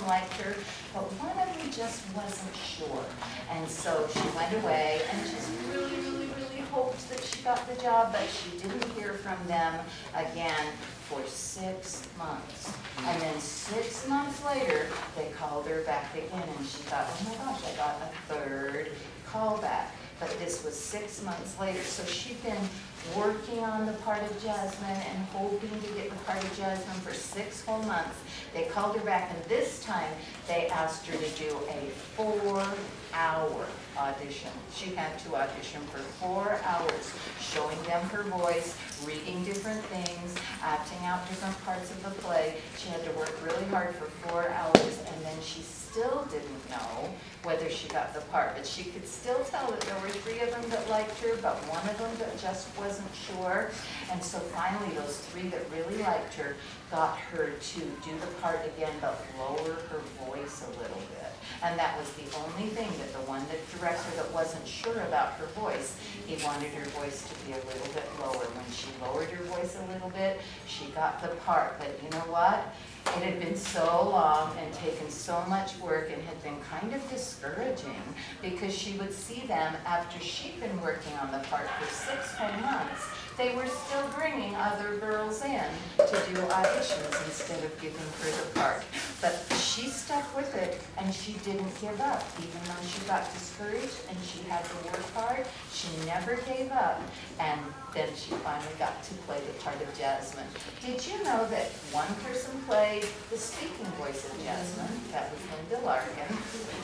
them liked her, but one of them just wasn't sure. And so she went away and just really hoped that she got the job, but she didn't hear from them again for 6 months. And then 6 months later, they called her back again, and she thought, oh my gosh, I got a third call back. But this was 6 months later, so she'd been working on the part of Jasmine and hoping to get the part of Jasmine for 6 whole months. They called her back, and this time they asked her to do a 4-hour audition. She had to audition for 4 hours, showing them her voice, reading different things, acting out different parts of the play. She had to work really hard for 4 hours, and then she still didn't know whether she got the part, but she could still tell that there were 3 of them that liked her, but one of them that just wasn't sure. And so finally those 3 that really liked her got her to do the part again, but lower her voice a little bit. And that was the only thing, that the one that director that wasn't sure about her voice, he wanted her voice to be a little bit lower. When she lowered her voice a little bit, she got the part. But you know what? It had been so long and taken so much work and had been kind of discouraging, because she would see them after she'd been working on the part for 6 whole months. They were still bringing other girls in to do auditions instead of giving her the part. But she stuck with it, and she didn't give up. Even though she got discouraged and she had to work hard, she never gave up. And then she finally got to play the part of Jasmine. Did you know that one person played the speaking voice of Jasmine? That was Linda Larkin.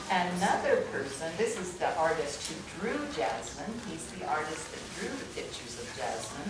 Another person, this is the artist who drew Jasmine. He's the artist that drew the pictures of Jasmine.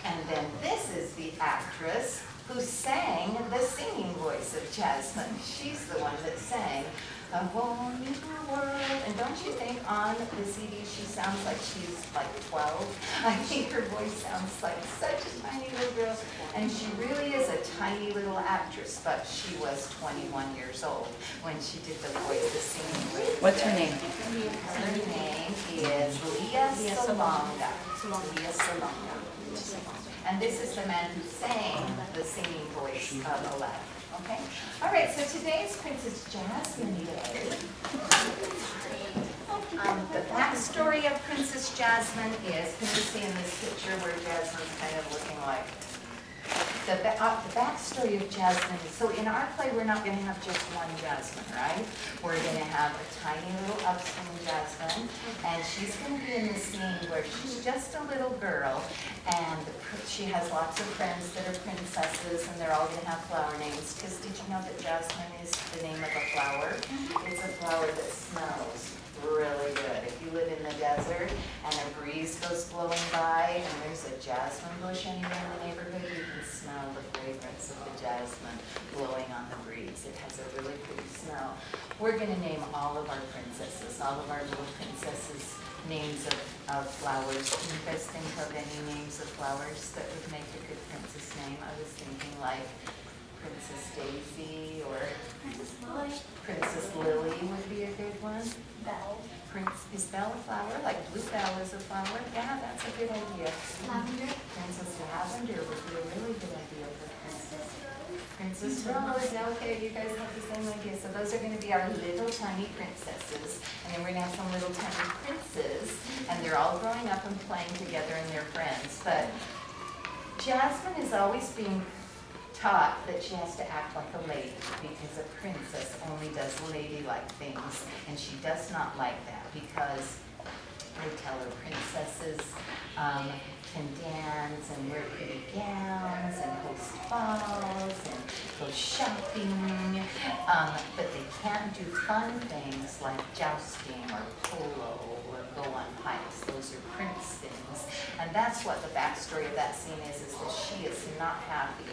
And then this is the actress who sang the singing voice of Jasmine. She's the one that sang A Whole New World. And don't you think on the CD she sounds like she's like 12? I think her voice sounds like such a tiny little girl. And she really is a tiny little actress, but she was 21 years old when she did the voice, the singing voice. What's her name? Her name is Leah Salonga. Leah Salonga. And this is the man who sang the singing voice of Aladdin. Okay? All right, so today's Princess Jasmine Day. The backstory of Princess Jasmine is, can you see in this picture where Jasmine's kind of looking like? The backstory of Jasmine, so in our play we're not going to have just one Jasmine, right? We're going to have a tiny little upswing Jasmine, and she's going to be in the scene where she's just a little girl, and she has lots of friends that are princesses, and they're all going to have flower names. Because did you know that Jasmine is the name of a flower? It's a flower that smells really good. If you live in the desert and a breeze goes blowing by and there's a jasmine bush anywhere in the neighborhood, you can smell the fragrance of the jasmine blowing on the breeze. It has a really pretty smell. We're going to name all of our princesses, all of our little princesses, names of flowers. Can you guys think of any names of flowers that would make a good princess name? I was thinking like Princess Daisy or Princess Lily would be a good one. Belle. Is Belle a flower? Like Blue Belle is a flower? Yeah, that's a good idea. Lavender. Princess Lavender would be a really good idea for Princess Rose. Okay, you guys have the same idea. So those are going to be our little tiny princesses. And then we're going to have some little tiny princes. And they're all growing up and playing together and they're friends. But Jasmine is always being taught that she has to act like a lady, because a princess only does ladylike things, and she does not like that, because they tell her princesses can dance and wear pretty gowns and host balls and go shopping, but they can't do fun things like jousting or polo or go on hikes. Those are prince things. And that's what the backstory of that scene is that she is not happy.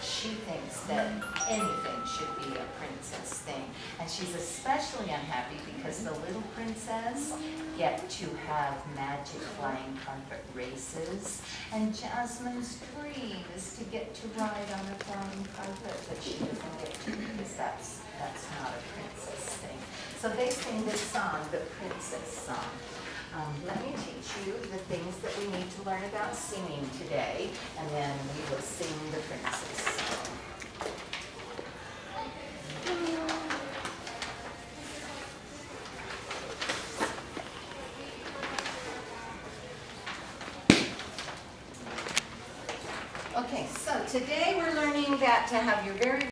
She thinks that anything should be a princess thing. And she's especially unhappy because the little princess get to have magic flying carpet races. And Jasmine's dream is to get to ride on a flying carpet, but she doesn't get to because that's not a princess thing. So they sing this song, the Princess Song. Let me teach you the things that we need to learn about singing today, and then we will sing the Princess Song. Okay, so today we're learning that to have your very